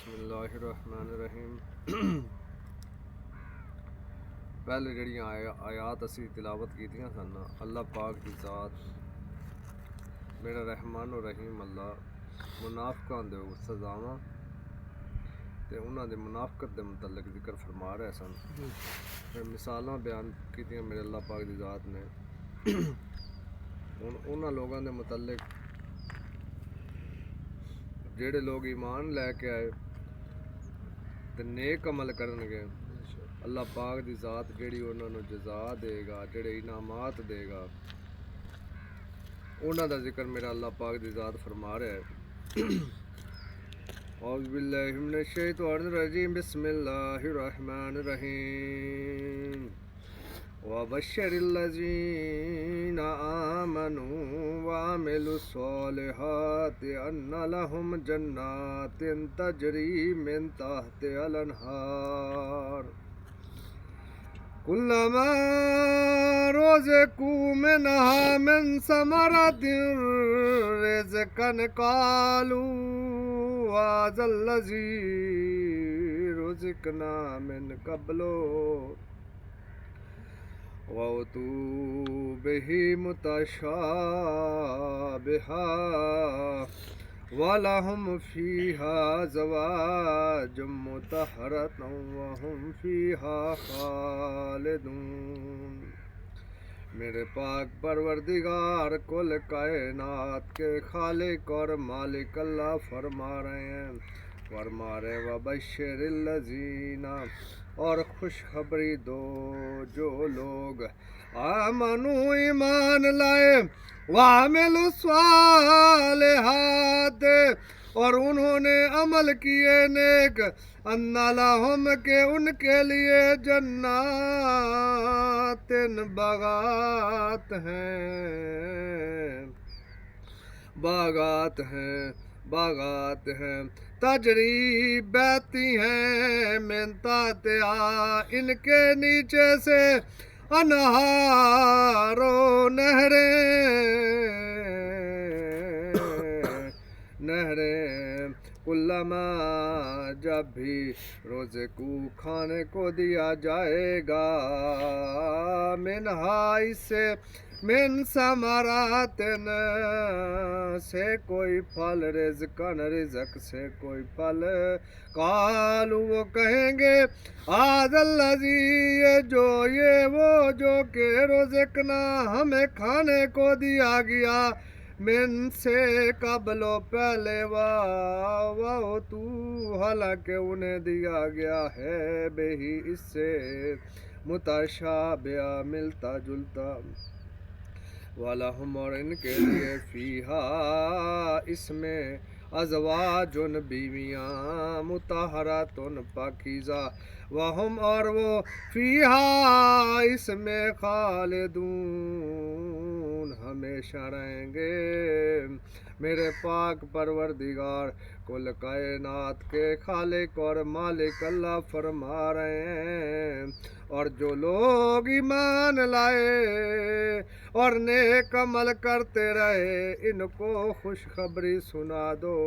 بسم اللہ الرحمن الرحیم۔ پہلے جڑیاں آیات اسی تلاوت کیتیاں سن، اللہ پاک دی ذات میرا رحمان و رحیم اللہ منافقاں دے سزاواں تے انہاں دے منافقت دے متعلق ذکر فرما رہے سن۔ پھر مثالاں بیان کیتیاں میرے اللہ پاک دی ذات نے انہاں لوگاں دے متعلق جڑے لوگ ایمان لے کے آئے تے نیک عمل کرن گے، اللہ پاک دی ذات جڑی انہاں نو جزا دے گا، جڑے انعامات دے گا، انہاں دا ذکر میرا اللہ پاک دی ذات فرما رہا ہے۔ اعوذ باللہ من الشیطان الرجیم، بسم اللہ الرحمن الرحیم۔ وَبَشِّرِ الَّذِينَ آمَنُوا وَعَمِلُوا الصَّالِحَاتِ أَنَّ لَهُمْ جَنَّاتٍ تَجْرِي مِن تَحْتِهَا الْأَنْهَارُ كُلَّمَا رُزِقُوا مِنْهَا مِن ثَمَرَةٍ رِزْقًا قَالُوا هَٰذَا الَّذِي رُزِقْنَا مِن قَبْلُ وَأُتُوا بِهِ مُتَشَابِهًا وَلَهُمْ فِيهَا أَزْوَاجٌ مُطَهَّرَةٌ وَهُمْ فِيهَا خَالِدُونَ۔ میرے پاک پروردگار کل کائنات کے خالق اور مالک اللہ فرما رہے ہیں، وَبَشِّرِ الَّذِينَ، اور خوشخبری دو جو لوگ آمنوا ایمان لائے، وَعَمِلُوا الصَّالِحَاتِ اور انہوں نے عمل کیے نیک، اَنَّ لَهُمْ کہ ان کے لیے جنات باغات ہیں تجری بہتی ہیں من تحتہا ان کے نیچے سے انہار و نہریں کلما جب بھی رزقو کھانے کو دیا جائے گا، منہا اس سے، من ثمرات سے کوئی پھل، رزقن رزق سے کوئی پھل، قالوا وہ کہیں گے ھذا الذی یہ وہ جو کہ رزقنا ہمیں کھانے کو دیا گیا، من سے قبل پہلے، وَأُتُوا حالانکہ انہیں دیا گیا ہے، بہی اس سے، متشابہ ملتا جلتا، وَلَهُمْ اور ان کے لیے، فیہا اس میں، ازواجن بیویاں، مطہراتن پاکیزہ، وہم اور وہ، فیہا اس میں، خالدون ہمیشہ رہیں گے۔ میرے پاک پروردگار کل کائنات کے خالق اور مالک اللہ فرما رہے ہیں، اور جو لوگ ایمان لائے اور نیک عمل کرتے رہے، ان کو خوشخبری سنا دو،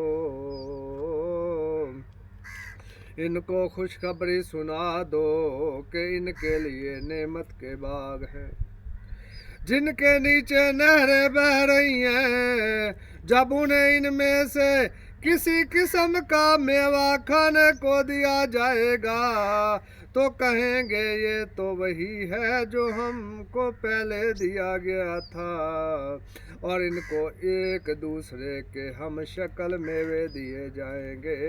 ان کو خوشخبری سنا دو کہ ان کے لیے نعمت کے باغ ہیں جن کے نیچے نہریں بہہ رہی ہیں، جب انہیں ان میں سے کسی قسم کا میوہ کھانے کو دیا جائے گا تو کہیں گے یہ تو وہی ہے جو ہم کو پہلے دیا گیا تھا، اور ان کو ایک دوسرے کے ہم شکل میوے دیے جائیں گے،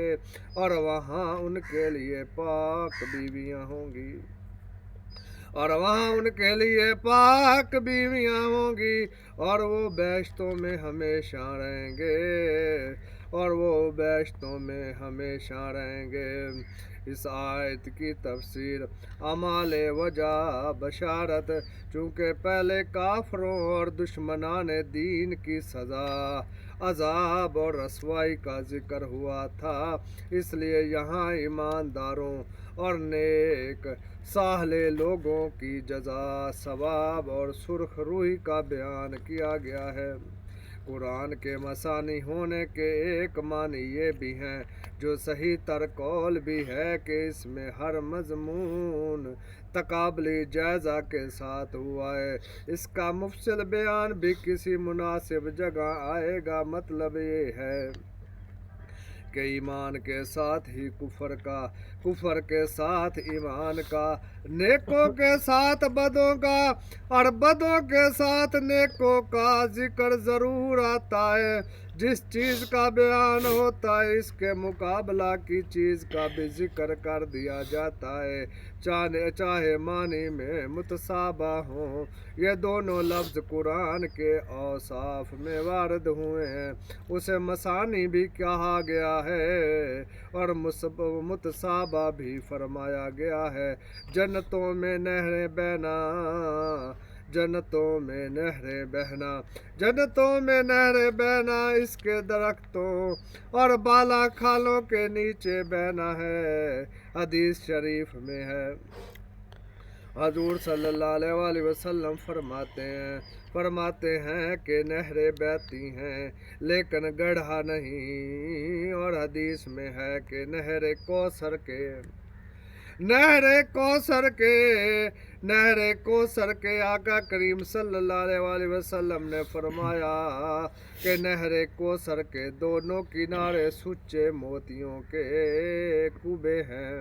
اور وہاں ان کے لیے پاک بیویاں ہوں گی، اور وہ بہشتوں میں ہمیشہ رہیں گے، اس آیت کی تفسیر اعمال وجہ بشارت، چونکہ پہلے کافروں اور دشمنان دین کی سزا، عذاب اور رسوائی کا ذکر ہوا تھا، اس لیے یہاں ایمانداروں اور نیک صالح لوگوں کی جزا، ثواب اور سرخ روئی کا بیان کیا گیا ہے۔ قرآن کے مصانی ہونے کے ایک معنی یہ بھی ہیں جو صحیح تر قول بھی ہے کہ اس میں ہر مضمون تقابلی جائزہ کے ساتھ ہوا ہے۔ اس کا مفصل بیان بھی کسی مناسب جگہ آئے گا۔ مطلب یہ ہے کہ ایمان کے ساتھ ہی کفر کا، کفر کے ساتھ ایمان کا، نیکوں کے ساتھ بدوں کا اور بدوں کے ساتھ نیکوں کا ذکر ضرور آتا ہے۔ جس چیز کا بیان ہوتا ہے اس کے مقابلہ کی چیز کا بھی ذکر کر دیا جاتا ہے، چاہے معنی میں متشابہ ہوں۔ یہ دونوں لفظ قرآن کے اوصاف میں وارد ہوئے ہیں، اسے مصانی بھی کہا گیا ہے اور متشابہ بھی فرمایا گیا ہے۔ جنتوں میں نہریں بہنا، جنتوں میں نہریں بہنا، جنتوں میں نہریں بہنا، اس کے درختوں اور بالا کھالوں کے نیچے بہنا ہے۔ حدیث شریف میں ہے، حضور صلی اللہ علیہ وآلہ وسلم فرماتے ہیں کہ نہریں بہتی ہیں لیکن گڑھا نہیں، اور حدیث میں ہے کہ نہر کوثر کے آقا کریم صلی اللہ علیہ وآلہ وسلم نے فرمایا کہ نہر کوثر کے دونوں کنارے سچے موتیوں کے کنبے ہیں۔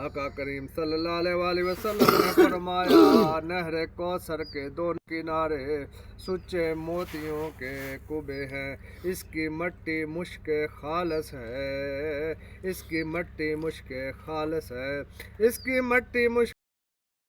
آقا کریم صلی اللہ علیہ وآلہ وسلم نے فرمایا نہر کوثر کے دونوں کنارے سچے موتیوں کے کنبے ہیں۔ اس کی مٹی مشک خالص ہے، اس کی مٹی مشک خالص ہے، اس کی مٹی مشک